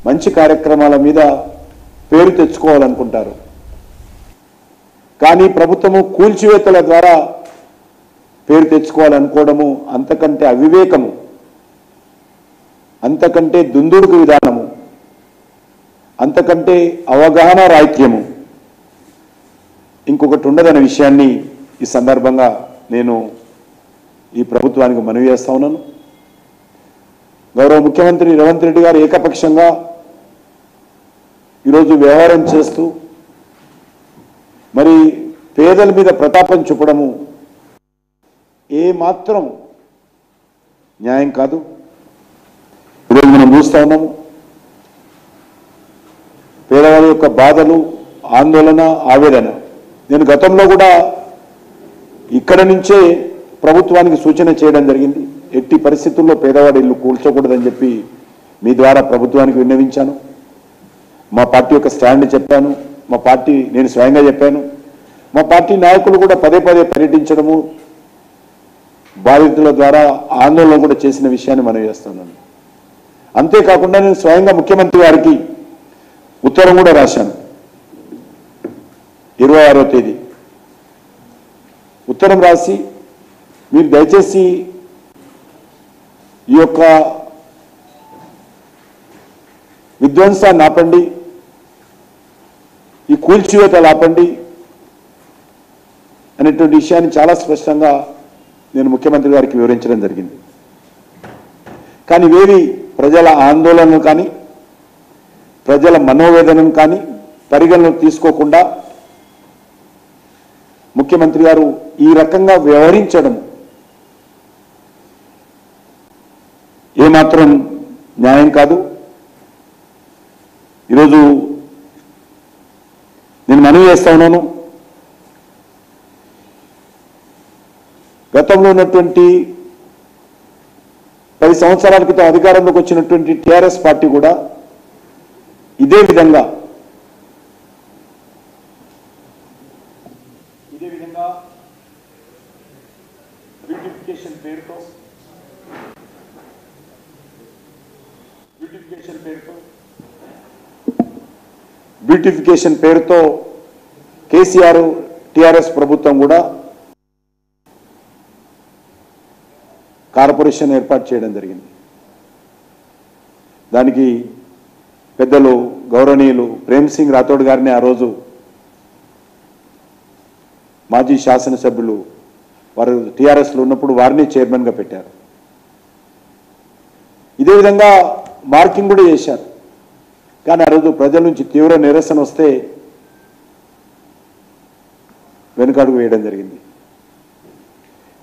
మంచి కార్యక్రమాల మీద పేరు తెచ్చుకోవాలనుకుంటారు. కానీ ప్రభుత్వము కూల్చివేతల ద్వారా పేరు తెచ్చుకోవాలనుకోవడము అంతకంటే అవివేకము, అంతకంటే దుందుడుకు విధానము, అంతకంటే అవగాహన రాహిత్యము ఇంకొకటి ఉండదనే విషయాన్ని ఈ సందర్భంగా నేను ఈ ప్రభుత్వానికి మనవి చేస్తా ఉన్నాను. గౌరవ ముఖ్యమంత్రి రేవంత్ రెడ్డి గారు ఏకపక్షంగా ఈరోజు వ్యవహారం చేస్తూ మరి పేదల మీద ప్రతాపం చూపడము ఏమాత్రం న్యాయం కాదు. ఈరోజు మనం చూస్తూ ఉన్నాము పేదవారి యొక్క బాధలు, ఆందోళన, ఆవేదన. నేను గతంలో కూడా ఇక్కడ నుంచే ప్రభుత్వానికి సూచన చేయడం జరిగింది. ఎట్టి పరిస్థితుల్లో పేదవాడి ఇల్లు కూల్చకూడదని చెప్పి మీ ద్వారా ప్రభుత్వానికి విన్నవించాను. మా పార్టీ యొక్క స్టాండ్ చెప్పాను. మా పార్టీ నేను స్వయంగా చెప్పాను. మా పార్టీ నాయకులు కూడా పదే పదే పర్యటించడము, బాధితుల ద్వారా ఆందోళన కూడా చేసిన విషయాన్ని మనం చేస్తున్నాను. అంతేకాకుండా నేను స్వయంగా ముఖ్యమంత్రి గారికి ఉత్తరం కూడా రాశాను. 26వ తేదీ ఉత్తరం రాసి మీరు దయచేసి ఈ యొక్క విధ్వంసాన్ని ఆపండి, ఈ కూల్చివేతలు ఆపండి అనేటువంటి విషయాన్ని చాలా స్పష్టంగా నేను ముఖ్యమంత్రి గారికి వివరించడం జరిగింది. కానీ ఇవేవి ప్రజల ఆందోళనను కానీ ప్రజల మనోవేదనను కానీ పరిగణలోకి తీసుకోకుండా ముఖ్యమంత్రి గారు ఈ రకంగా వ్యవహరించడం ఏమాత్రం న్యాయం కాదు. ఈరోజు నేను మనవి చేస్తా ఉన్నాను, గతంలో ఉన్నటువంటి 10 సంవత్సరాల క్రితం అధికారంలోకి వచ్చినటువంటి టీఆర్ఎస్ పార్టీ కూడా ఇదే విధంగా బ్యూటిఫికేషన్ పేరుతో కేసీఆర్ టీఆర్ఎస్ ప్రభుత్వం కూడా కార్పొరేషన్ ఏర్పాటు చేయడం జరిగింది. దానికి పెద్దలు గౌరవనీయులు ప్రేమ్ సింగ్ రాథోడ్ గారిని ఆ రోజు మాజీ శాసనసభ్యులు వారు టీఆర్ఎస్లో ఉన్నప్పుడు వారిని చైర్మన్గా పెట్టారు. ఇదే విధంగా మార్కింగ్ కూడా చేశారు. కానీ ఆ రోజు ప్రజల నుంచి తీవ్ర నిరసన వస్తే వెనుకడుగు వేయడం జరిగింది.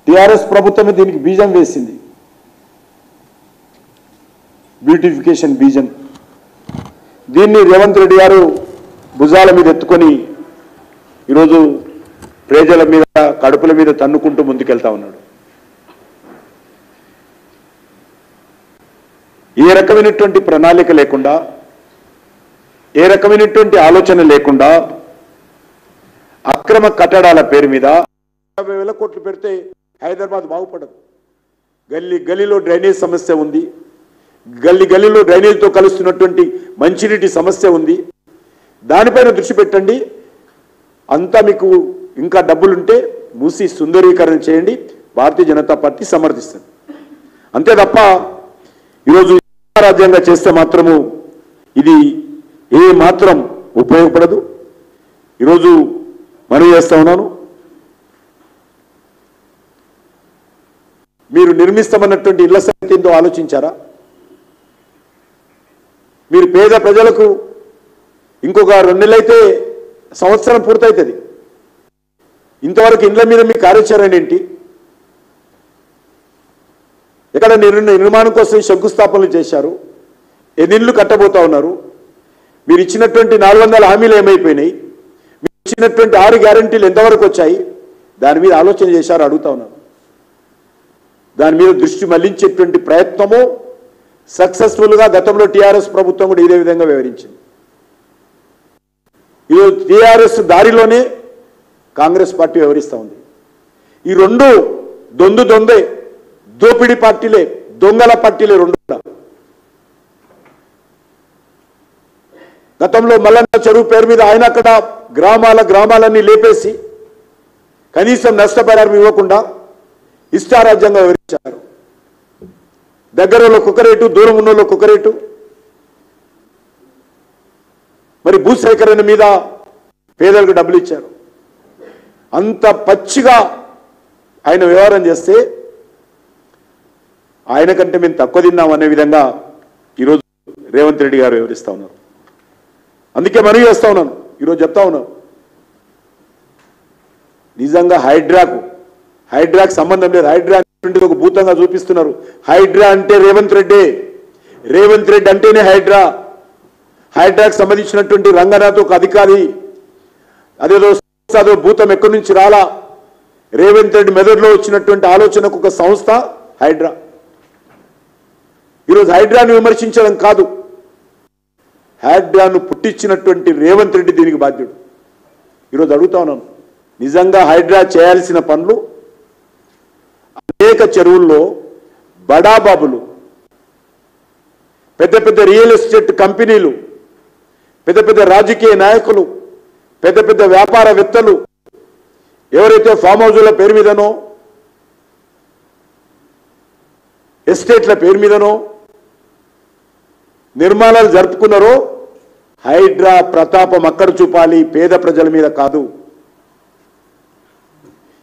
టీఆర్ఎస్ ప్రభుత్వమే దీనికి బీజం వేసింది, బ్యూటిఫికేషన్ బీజం. దీన్ని రేవంత్ రెడ్డి గారు భుజాల మీద ఎత్తుకొని ఈరోజు ప్రజల మీద కడుపుల మీద తన్నుకుంటూ ముందుకెళ్తా ఉన్నాడు. ఏ రకమైనటువంటి ప్రణాళిక లేకుండా, ఏ రకమైనటువంటి ఆలోచన లేకుండా అక్రమ కట్టడాల పేరు మీద 50,000 కోట్లు పెడితే హైదరాబాద్ బాగుపడదు. గల్లీ గల్లీలో డ్రైనేజ్ సమస్య ఉంది, గల్లీ గల్లీలో డ్రైనేజ్తో కలుస్తున్నటువంటి మంచినీటి సమస్య ఉంది. దానిపైన దృష్టి పెట్టండి. అంతా మీకు ఇంకా డబ్బులుంటే మూసి సుందరీకరణ చేయండి, భారతీయ జనతా పార్టీ సమర్థిస్తుంది. అంతే తప్ప ఈరోజు రాజ్యాంగం చేస్తే మాత్రము ఇది ఏ మాత్రం ఉపయోగపడదు. ఈరోజు మనవి చేస్తా ఉన్నాను, మీరు నిర్మిస్తామన్నటువంటి ఇళ్ల సంగతి ఏందో ఆలోచించారా? మీరు పేద ప్రజలకు ఇంకొక 2 నెలలైతే సంవత్సరం పూర్తవుతుంది. ఇంతవరకు ఇండ్ల మీద మీ కార్యాచరణ ఏంటి? ఎక్కడ నిర్మాణం కోసం శంకుస్థాపనలు చేశారు? ఎన్ని ఇళ్ళు కట్టబోతా ఉన్నారు? మీరు ఇచ్చినటువంటి 400 హామీలు ఏమైపోయినాయి? మీరు ఇచ్చినటువంటి 6 గ్యారంటీలు ఎంతవరకు వచ్చాయి? దాని మీద ఆలోచన చేశారు అడుగుతా ఉన్నారు. దాని మీద దృష్టి మళ్లించేటువంటి ప్రయత్నము సక్సెస్ఫుల్గా గతంలో టీఆర్ఎస్ ప్రభుత్వం కూడా ఇదే విధంగా వ్యవహరించింది. ఈరోజు టీఆర్ఎస్ దారిలోనే కాంగ్రెస్ పార్టీ వ్యవహరిస్తూ ఉంది. ఈ రెండు దొందే దోపిడీ పార్టీలే, దొంగల పార్టీలే రెండు. గతంలో మల్లన్న చెరువు పేరు మీద ఆయన అక్కడ గ్రామాలన్నీ లేపేసి కనీసం నష్టపరిహారం ఇవ్వకుండా ఇష్టారాజ్యంగా వివరించారు. దగ్గరలో ఒక రేటు, దూరం ఉన్న ఒక రేటు. మరి భూసేకరణ మీద పేదలకు డబ్బులు ఇచ్చారు. అంత పచ్చిగా ఆయన వ్యవహారం చేస్తే ఆయన కంటే మేము తక్కువ తిన్నాం అనే విధంగా ఈరోజు రేవంత్ రెడ్డి గారు వివరిస్తా ఉన్నారు. అందుకే మనవి చేస్తా ఉన్నాను, ఈరోజు చెప్తా ఉన్నాను, నిజంగా హైడ్రాకు సంబంధం లేదు. హైడ్రా ఒక భూతంగా చూపిస్తున్నారు. హైడ్రా అంటే రేవంత్ రెడ్డి అంటేనే హైడ్రాకు సంబంధించినటువంటి రంగనాథ్ ఒక అధికారి, అదేదో భూతం ఎక్కడి నుంచి రాలా, రేవంత్ రెడ్డి మెదడులో వచ్చినటువంటి ఆలోచనకు ఒక సంస్థ హైడ్రా. ఈరోజు హైడ్రాను విమర్శించడం కాదు, హైడ్రాను పుట్టించినటువంటి రేవంత్ రెడ్డి దీనికి బాధ్యుడు. ఈరోజు అడుగుతా ఉన్నాను, నిజంగా హైడ్రా చేయాల్సిన పనులు అనేక చెరువుల్లో బడాబాబులు, పెద్ద రియల్ ఎస్టేట్ కంపెనీలు, పెద్ద రాజకీయ నాయకులు, పెద్ద వ్యాపారవేత్తలు ఎవరైతే ఫామ్ హౌజుల పేరు మీదనో ఎస్టేట్ల పేరు మీదనో నిర్మాణాలు జరుపుకున్నారో హైడ్రా ప్రతాపం అక్కడ చూపాలి, పేద ప్రజల మీద కాదు.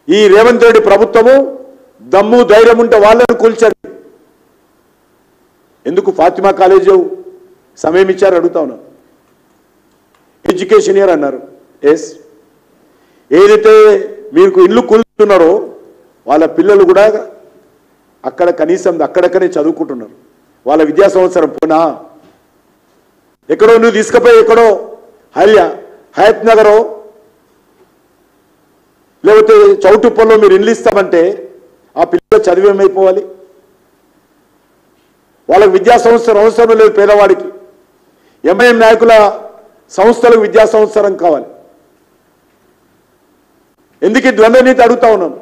ఈ రేవంత్ రెడ్డి ప్రభుత్వము దమ్ము ధైర్యం ఉంటే వాళ్ళని కూల్చండి. ఎందుకు ఫాతిమా కాలేజీ సమయం ఇచ్చారు అడుగుతా ఉన్నాను. ఎడ్యుకేషన్ ఇయర్ అన్నారు. ఎస్, ఏదైతే మీకు ఇల్లు కూలుతున్నారో వాళ్ళ పిల్లలు కూడా అక్కడ కనీసం అక్కడక్కడే చదువుకుంటున్నారు. వాళ్ళ విద్యా సంవత్సరం పోనా ఎక్కడో నువ్వు తీసుకుపోయి ఎక్కడో హయత్ నగరో లేకపోతే చౌటుప్పల్లో మీరు ఇల్లు ఇస్తామంటే ఆ పిల్లలు చదివేమైపోవాలి? వాళ్ళకి విద్యా సంవత్సరం అవసరం లేదు. పేదవాడికి ఎంఐఎం నాయకుల సంస్థలకు విద్యా సంవత్సరం కావాలి. ఎందుకు ద్వంద్వ నీతి అడుగుతా ఉన్నాను.